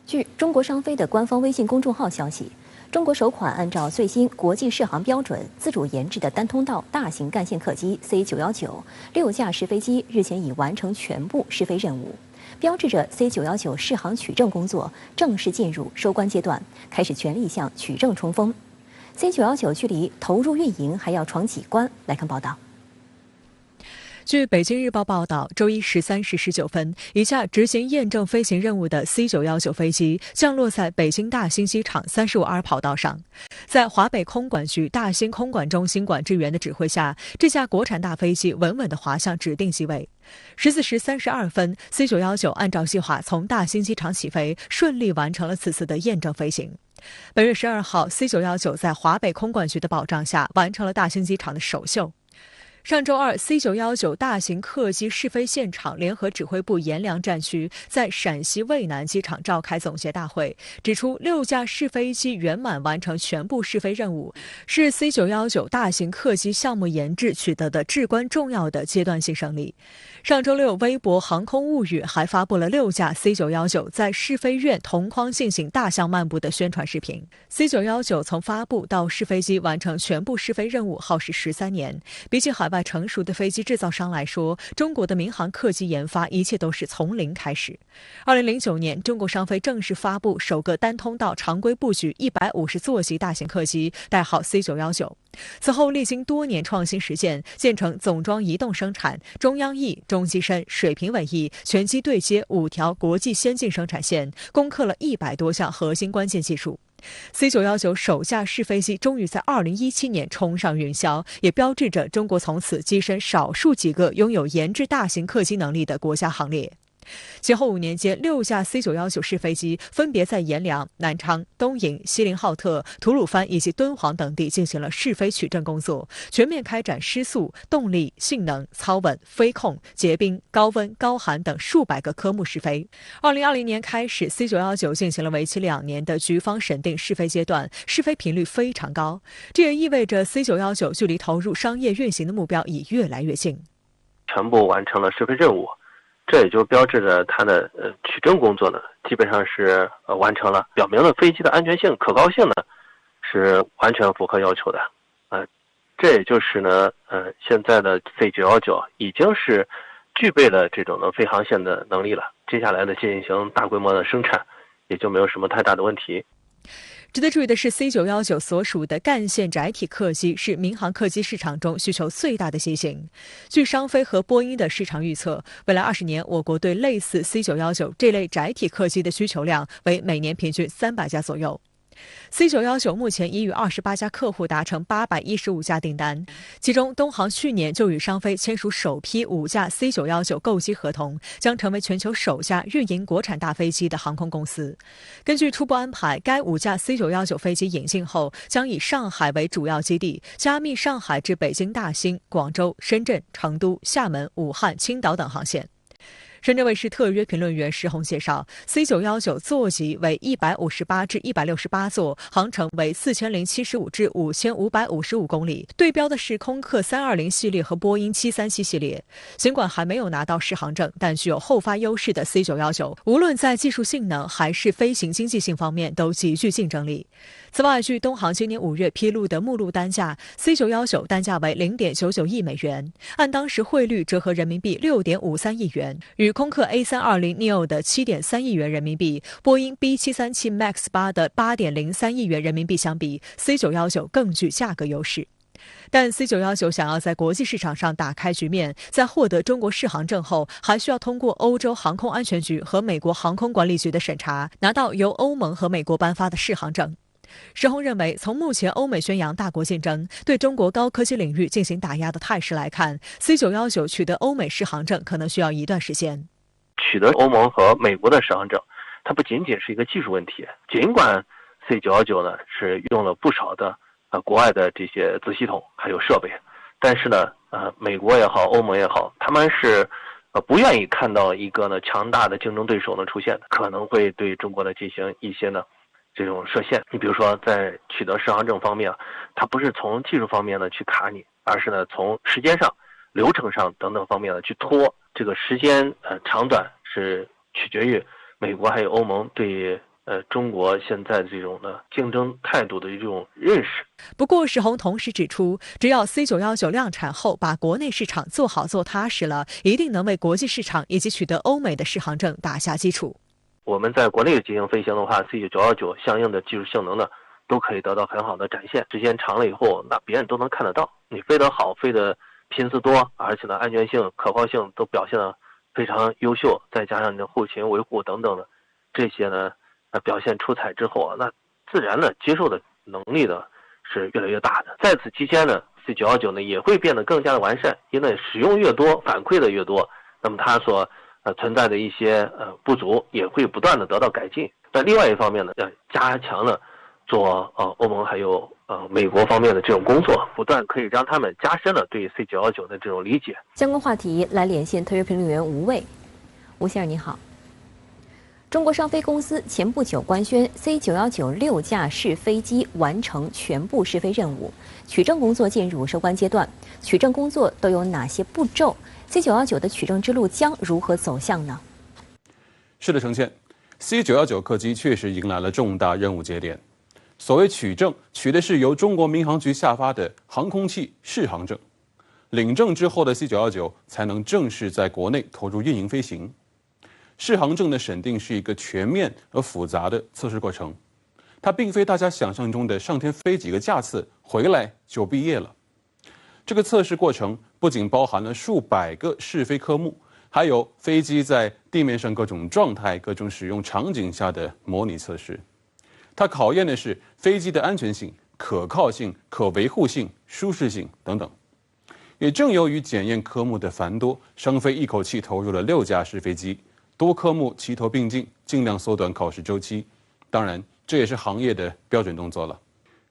据中国商飞的官方微信公众号消息，中国首款按照最新国际适航标准自主研制的单通道大型干线客机 C919，6架试飞机日前已完成全部试飞任务，标志着 C919试航取证工作正式进入收官阶段，开始全力向取证冲锋。C919距离投入运营还要闯几关？来看报道。据北京日报报道，周一13时19分，一架执行验证飞行任务的 C919飞机降落在北京大兴机场35R 跑道上。在华北空管局大兴空管中心管制员的指挥下，这架国产大飞机稳稳地滑向指定机位。14时32分 ，C919按照计划从大兴机场起飞，顺利完成了此次的验证飞行。本月12号 ，C919在华北空管局的保障下，完成了大兴机场的首秀。上周二 ，C919大型客机试飞现场联合指挥部阎良战区在陕西渭南机场召开总结大会，指出6架试飞机圆满完成全部试飞任务，是 C919大型客机项目研制取得的至关重要的阶段性胜利。上周六，微博航空物语还发布了6架 C919在试飞院同框进行大象漫步的宣传视频。C919从发布到试飞机完成全部试飞任务耗时13年，比起海外成熟的飞机制造商来说，中国的民航客机研发一切都是从零开始。2009年，中国商飞正式发布首个单通道常规布局150座席大型客机，代号 C919。此后历经多年创新实践，建成总装移动生产、中央翼、中机身、水平尾翼、全机对接5条国际先进生产线，攻克了100多项核心关键技术。C919首架试飞机终于在2017年冲上云霄，也标志着中国从此跻身少数几个拥有研制大型客机能力的国家行列。前后5年间，6架 C919试飞机分别在阎良、南昌、东营、锡林浩特、吐鲁番以及敦煌等地进行了试飞取证工作，全面开展失速、动力、性能、操稳、飞控、结冰、高温、高寒等数百个科目试飞。2020年开始 ，C919进行了为期2年的局方审定试飞阶段，试飞频率非常高。这也意味着 C919距离投入商业运行的目标已越来越近。全部完成了试飞任务。这也就标志着它的取证工作呢，基本上是完成了，表明了飞机的安全性、可靠性呢是完全符合要求的。这也就是呢，现在的 C919已经是具备了这种飞航线的能力了。接下来的进行大规模的生产，也就没有什么太大的问题。值得注意的是 ，C919所属的干线载体客机是民航客机市场中需求最大的机型。据商飞和波音的市场预测，未来20年，我国对类似 C919这类载体客机的需求量为每年平均300架左右。C919目前已与28家客户达成815架订单，其中东航去年就与商飞签署首批5架 C919购机合同，将成为全球首家运营国产大飞机的航空公司。根据初步安排，该5架 C919飞机引进后，将以上海为主要基地，加密上海至北京大兴、广州、深圳、成都、厦门、武汉、青岛等航线。深圳卫视特约评论员石红介绍 ，C919座级为158至168座，航程为4075至5555公里，对标的是空客320系列和波音737系列。尽管还没有拿到适航证，但具有后发优势的 C919，无论在技术性能还是飞行经济性方面都极具竞争力。此外，据东航今年5月披露的目录单价 ，C919单价为0.99亿美元，按当时汇率折合人民币6.53亿元，与空客 A320neo 的7.3亿元人民币、波音 B737 MAX 8的8.03亿元人民币相比 ，C919更具价格优势。但 C919想要在国际市场上打开局面，在获得中国适航证后，还需要通过欧洲航空安全局和美国航空管理局的审查，拿到由欧盟和美国颁发的适航证。石红认为，从目前欧美宣扬大国竞争、对中国高科技领域进行打压的态势来看 ，C919取得欧美适航证可能需要一段时间。取得欧盟和美国的适航证，它不仅仅是一个技术问题。尽管 C919呢是用了不少的国外的这些子系统还有设备，但是呢美国也好，欧盟也好，他们是不愿意看到一个强大的竞争对手出现的，可能会对中国进行一些这种设限。你比如说在取得适航证方面，它不是从技术方面去卡你，而是从时间上、流程上等等方面去拖。这个时间长短是取决于美国还有欧盟对中国现在这种的竞争态度的这种认识。不过，石洪同时指出，只要 C919量产后把国内市场做好做踏实了，一定能为国际市场以及取得欧美的适航证打下基础。我们在国内进行飞行的话 ，C919相应的技术性能呢，都可以得到很好的展现。时间长了以后，那别人都能看得到，你飞得好，飞得频次多，而且呢，安全性、可靠性都表现得非常优秀，再加上你的后勤维护等等的这些呢，表现出彩之后，那自然的接受的能力呢是越来越大的。在此期间呢 ，C919呢也会变得更加的完善，因为使用越多，反馈的越多，那么它所存在的一些不足也会不断的得到改进。那另外一方面呢，要加强了做欧盟还有美国方面的这种工作，不断可以让他们加深了对 C919的这种理解。相关话题来连线特约评论员吴卫。吴先生你好。中国商飞公司前不久官宣 C919 架试飞机完成全部试飞任务，取证工作进入收官阶段。取证工作都有哪些步骤？ C919的取证之路将如何走向呢？是的，程倩 ，C919客机确实迎来了重大任务节点。所谓取证，取的是由中国民航局下发的航空器适航证。领证之后的 C919才能正式在国内投入运营飞行。适航证的审定是一个全面而复杂的测试过程，它并非大家想象中的上天飞几个架次回来就毕业了。这个测试过程不仅包含了数百个试飞科目，还有飞机在地面上各种状态、各种使用场景下的模拟测试。它考验的是飞机的安全性、可靠性、可维护性、舒适性等等。也正由于检验科目的繁多，商飞一口气投入了6架试飞机，多科目齐头并进，尽量缩短考试周期。当然，这也是行业的标准动作了。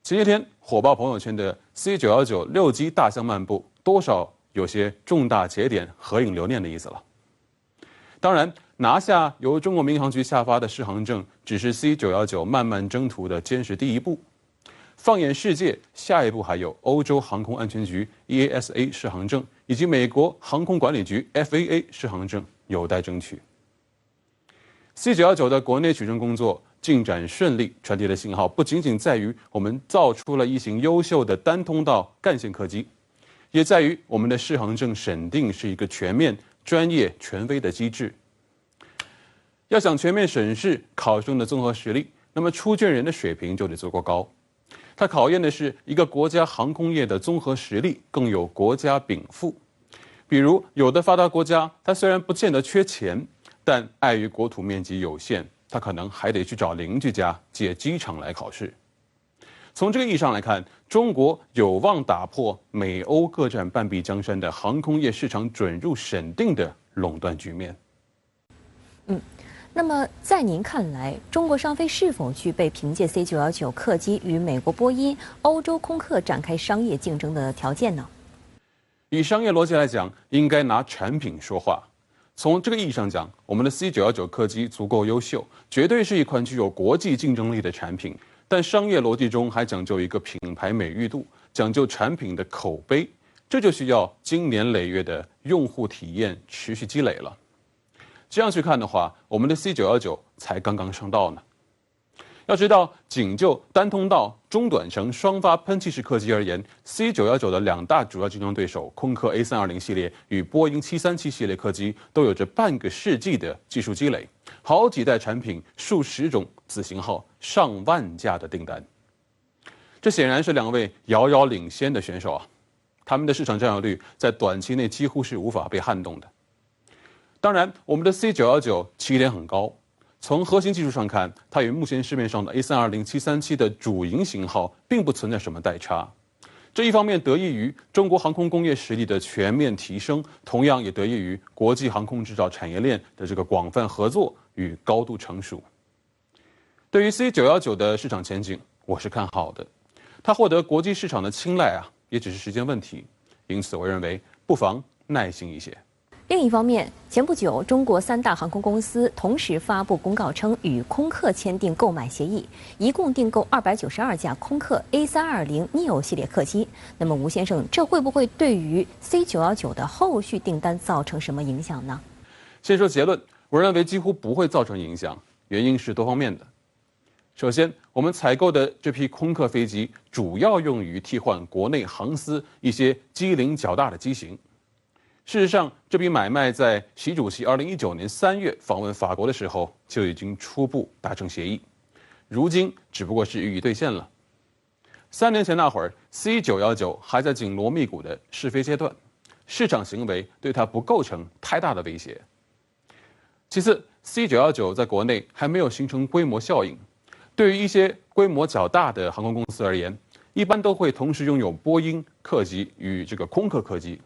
前些天火爆朋友圈的 C919 6机大象漫步，多少有些重大节点合影留念的意思了。当然，拿下由中国民航局下发的适航证，只是 C919 漫漫征途的坚实第一步。放眼世界，下一步还有欧洲航空安全局 EASA 适航证，以及美国航空管理局 FAA 适航证有待争取。C919的国内取证工作进展顺利，传递的信号不仅仅在于我们造出了一型优秀的单通道干线客机，也在于我们的适航证审定是一个全面、专业、权威的机制。要想全面审视考生的综合实力，那么出卷人的水平就得足够高。它考验的是一个国家航空业的综合实力，更有国家禀赋。比如，有的发达国家，它虽然不见得缺钱，但碍于国土面积有限，它可能还得去找邻居家借机场来考试。从这个意义上来看，中国有望打破美欧各占半壁江山的航空业市场准入审定的垄断局面。那么在您看来，中国商飞是否具备凭借 C919 客机与美国波音、欧洲空客展开商业竞争的条件呢？以商业逻辑来讲，应该拿产品说话。从这个意义上讲，我们的 C919 客机足够优秀，绝对是一款具有国际竞争力的产品。但商业逻辑中还讲究一个品牌美誉度，讲究产品的口碑，这就需要经年累月的用户体验持续积累了。这样去看的话，我们的 C919才刚刚上道呢。要知道，仅就单通道、中短程双发喷气式客机而言 ，C919的2大主要竞争对手空客 A320 系列与波音737系列客机都有着半个世纪的技术积累，好几代产品、数十种子型号、上万架的订单。这显然是2位遥遥领先的选手啊，他们的市场占有率在短期内几乎是无法被撼动的。当然，我们的 C919起点很高，从核心技术上看，它与目前市面上的 A320、737的主营型号并不存在什么代差。这一方面得益于中国航空工业实力的全面提升，同样也得益于国际航空制造产业链的这个广泛合作与高度成熟。对于 C919的市场前景，我是看好的。它获得国际市场的青睐也只是时间问题。因此，我认为不妨耐心一些。另一方面，前不久，中国3大航空公司同时发布公告称，与空客签订购买协议，一共订购292架空客 A320neo 系列客机。那么，吴先生，这会不会对于 C919的后续订单造成什么影响呢？先说结论，我认为几乎不会造成影响，原因是多方面的。首先，我们采购的这批空客飞机主要用于替换国内航司一些机龄较大的机型。事实上，这笔买卖在习主席2019年3月访问法国的时候就已经初步达成协议，如今只不过是予以兑现了。3年前那会儿 ，C919还在紧锣密鼓的试飞阶段，市场行为对它不构成太大的威胁。其次 ，C919在国内还没有形成规模效应。对于一些规模较大的航空公司而言，一般都会同时拥有波音客机与这个空客客机。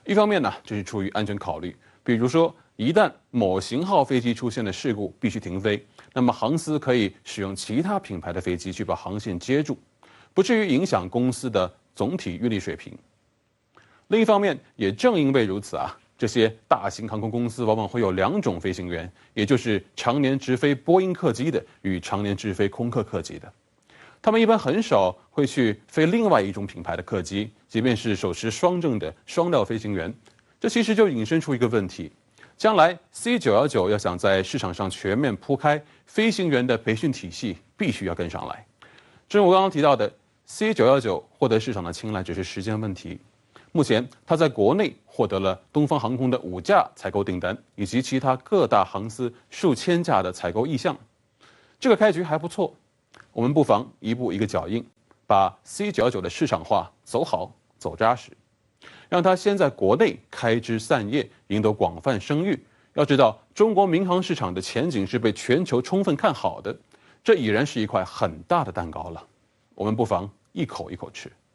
一方面呢，这是出于安全考虑，比如说一旦某型号飞机出现了事故必须停飞，那么航司可以使用其他品牌的飞机去把航线接住，不至于影响公司的总体运力水平。另一方面，也正因为如此啊，这些大型航空公司往往会有两种飞行员，也就是常年直飞波音客机的与常年直飞空客客机的。他们一般很少会去飞另外一种品牌的客机，即便是手持双证的双料飞行员。这其实就引申出一个问题：将来 C919要想在市场上全面铺开，飞行员的培训体系必须要跟上来。正如我刚刚提到的 ，C919获得市场的青睐只是时间问题。目前，它在国内获得了东方航空的5架采购订单，以及其他各大航司数千架的采购意向。这个开局还不错。我们不妨一步一个脚印，把 C919的市场化走好走扎实，让它先在国内开枝散叶，赢得广泛声誉。要知道，中国民航市场的前景是被全球充分看好的，这已然是一块很大的蛋糕了。我们不妨一口一口吃。